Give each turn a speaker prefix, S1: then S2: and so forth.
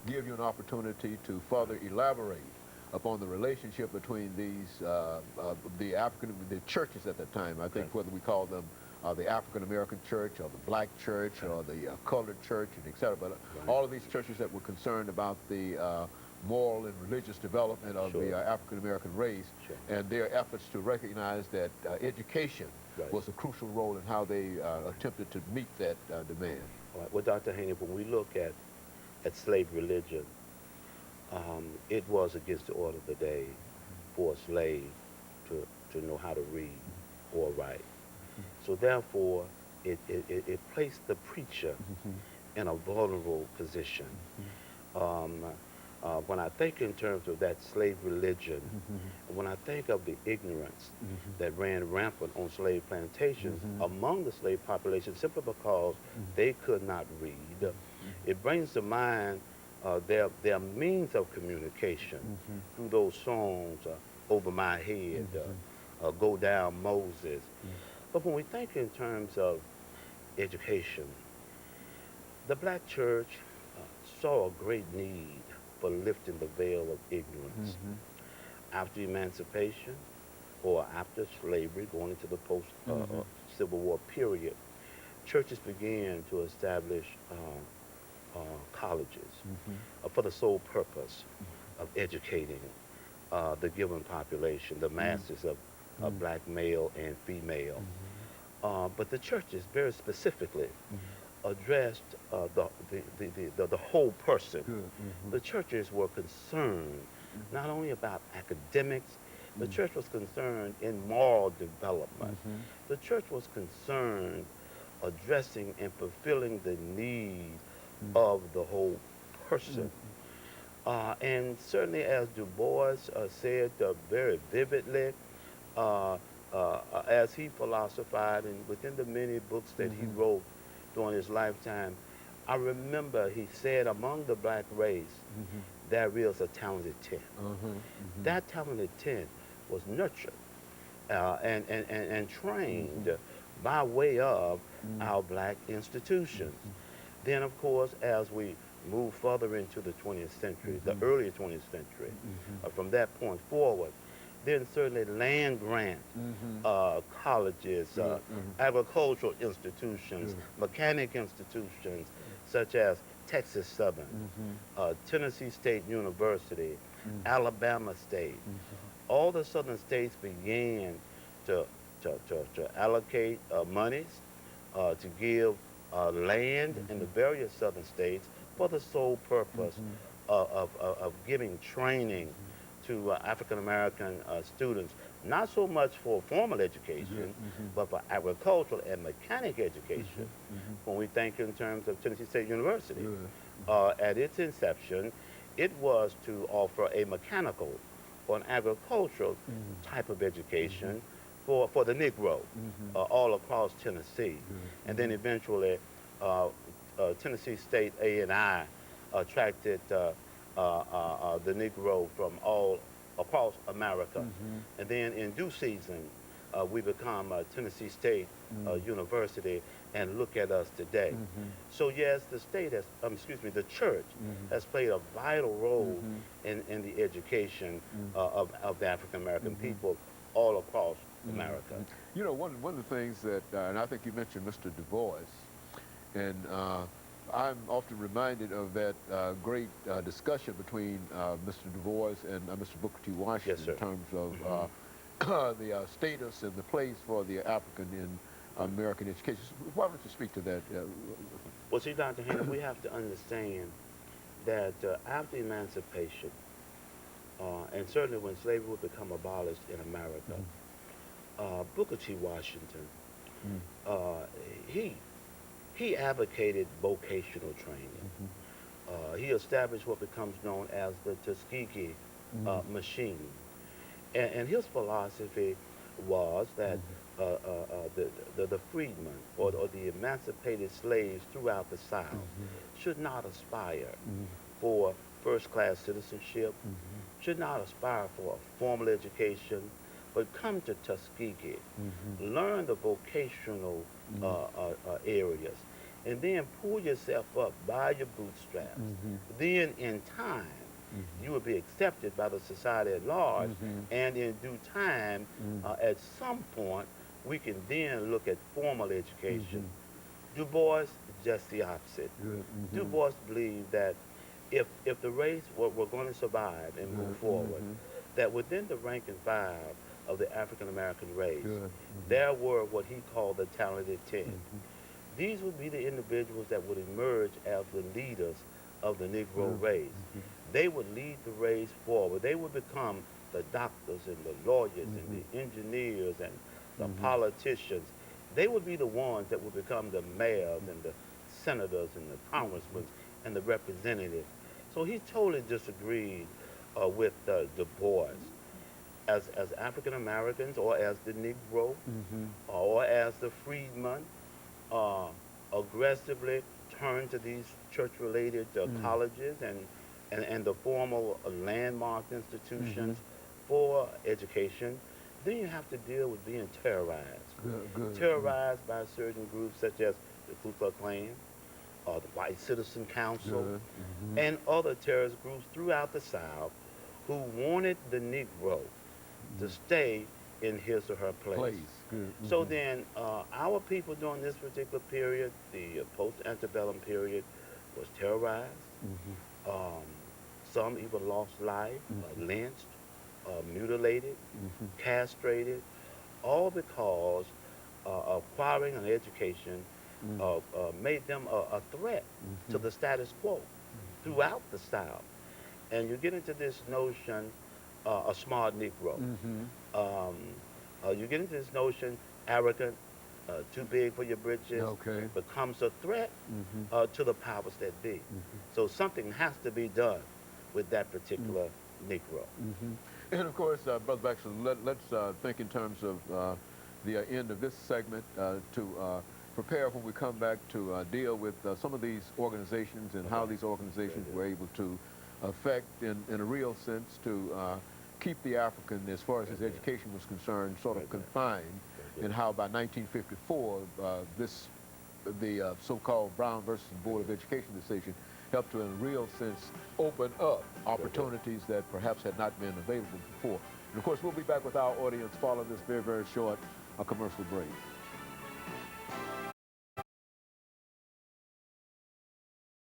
S1: give you an opportunity to further elaborate upon the relationship between these the churches at that time. I
S2: Okay.
S1: think whether we call them the African American church or the black church
S2: Okay.
S1: or the colored church and et cetera. But
S2: Right.
S1: all of these churches that were concerned about the moral and religious development of the
S2: Sure.
S1: African American race
S2: Sure.
S1: and their efforts to recognize that education
S2: Right.
S1: was a crucial role in how they attempted to meet that demand.
S2: All right. Well, Dr. Haney, when we look at slave religion, it was against the order of the day for a slave to know how to read or write. So therefore, it placed the preacher in a vulnerable position. Um, when I think in terms of that slave religion, when I think of the ignorance that ran rampant on slave plantations among the slave population simply because they could not read, it brings to mind their means of communication through those songs, Over My Head, Go Down Moses. But when we think in terms of education, the black church saw a great need for lifting the veil of ignorance. After emancipation or after slavery, going into the post-Civil War period, churches began to establish colleges for the sole purpose of educating the given population, the masses of black male and female. But the churches very specifically addressed the whole person.
S1: Good.
S2: The churches were concerned not only about academics, the church was concerned in moral development. The church was concerned addressing and fulfilling the needs of the whole person. And certainly, as Du Bois said very vividly, uh, as he philosophized and within the many books that he wrote during his lifetime, I remember he said among the black race, there is a talented 10. That talented 10 was nurtured and trained by way of our black institutions. Then, of course, as we move further into the 20th century, the early 20th century, from that point forward, then certainly land grant colleges, agricultural institutions, mechanic institutions, such as Texas Southern, Tennessee State University, Alabama State. All the southern states began to, to allocate monies, to give land in the various southern states for the sole purpose of giving training to African American students, not so much for formal education, but for agricultural and mechanic education. When we think in terms of Tennessee State University, at its inception, it was to offer a mechanical or an agricultural type of education for the Negro all across Tennessee. And then eventually, Tennessee State A&I attracted the Negro from all across America. And then in due season, we become Tennessee State University, and look at us today. So yes, the state has, excuse me, the church has played a vital role in the education of the African American people all across America.
S1: You know, one of the things that, and I think you mentioned Mr. Du Bois, and I'm often reminded of that great discussion between Mr. Du Bois and Mr. Booker T. Washington
S2: Yes, sir.
S1: in terms of the status and the place for the African in American education. Why don't you speak to that?
S2: Well, see, Dr. Hanna, we have to understand that after emancipation, and certainly when slavery would become abolished in America, Booker T. Washington, uh, he he advocated vocational training. He established what becomes known as the Tuskegee machine. And his philosophy was that the freedmen or the emancipated slaves throughout the South should not aspire for first-class citizenship, should not aspire for a formal education, but come to Tuskegee, learn the vocational areas, and then pull yourself up by your bootstraps. Then in time, you will be accepted by the society at large, and in due time, at some point, we can then look at formal education. Du Bois, just the opposite.
S1: Good.
S2: Du Bois believed that if the race were going to survive and move forward, that within the rank and file of the African American race,
S1: Good.
S2: there were what he called the talented 10. These would be the individuals that would emerge as the leaders of the Negro race. They would lead the race forward. They would become the doctors and the lawyers and the engineers and the politicians. They would be the ones that would become the mayors and the senators and the congressmen and the representatives. So he totally disagreed with Du Bois. As African Americans or as the Negro or as the freedman, uh, aggressively turn to these church-related colleges and the formal landmark institutions for education, then you have to deal with being terrorized. Terrorized by certain groups such as the Ku Klux Klan, or the White Citizen Council, and other terrorist groups throughout the South who wanted the Negro to stay in his or her place. So then our people during this particular period, the post-antebellum period, was terrorized. Um, some even lost life, lynched, mutilated, castrated, all because acquiring an education made them a threat to the status quo throughout the South. And you get into this notion, a smart Negro. Um, you get into this notion, arrogant, too big for your britches, becomes a threat to the powers that be. So something has to be done with that particular Negro.
S1: And of course, Brother Baxter, let's think in terms of the end of this segment to prepare when we come back to deal with some of these organizations and how these organizations were able to affect, in a real sense, to keep the African, as far as his education was concerned, sort of confined, and how by 1954, the so-called Brown versus Board of Education decision helped to, in a real sense, open up opportunities that perhaps had not been available before. And of course, we'll be back with our audience following this very, very short commercial break.